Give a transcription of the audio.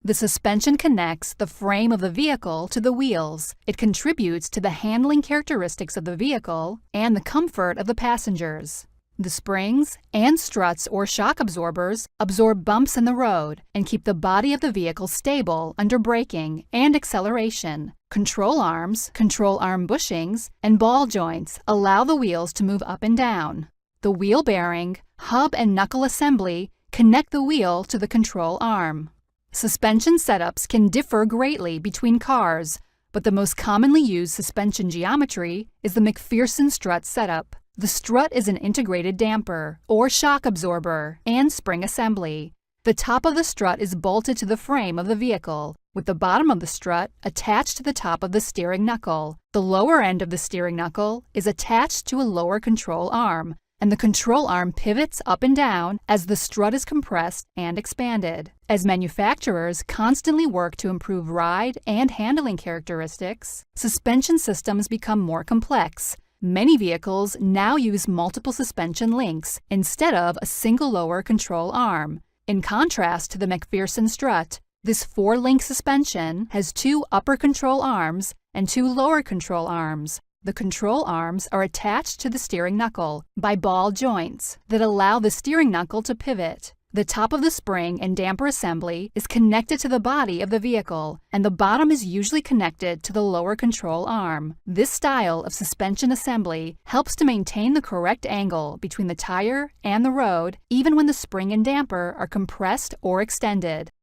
The suspension connects the frame of the vehicle to the wheels. It contributes to the handling characteristics of the vehicle and the comfort of the passengers. The springs and struts or shock absorbers absorb bumps in the road and keep the body of the vehicle stable under braking and acceleration. Control arms, control arm bushings, and ball joints allow the wheels to move up and down. The wheel bearing, hub, and knuckle assembly connect the wheel to the control arm. Suspension setups can differ greatly between cars, but the most commonly used suspension geometry is the McPherson strut setup. The strut is an integrated damper, or shock absorber, and spring assembly. The top of the strut is bolted to the frame of the vehicle, with the bottom of the strut attached to the top of the steering knuckle. The lower end of the steering knuckle is attached to a lower control arm, and the control arm pivots up and down as the strut is compressed and expanded. As manufacturers constantly work to improve ride and handling characteristics, suspension systems become more complex. Many vehicles now use multiple suspension links instead of a single lower control arm. In contrast to the McPherson strut, this 4-link suspension has 2 upper control arms and 2 lower control arms. The control arms are attached to the steering knuckle by ball joints that allow the steering knuckle to pivot. The top of the spring and damper assembly is connected to the body of the vehicle, and the bottom is usually connected to the lower control arm. This style of suspension assembly helps to maintain the correct angle between the tire and the road, even when the spring and damper are compressed or extended.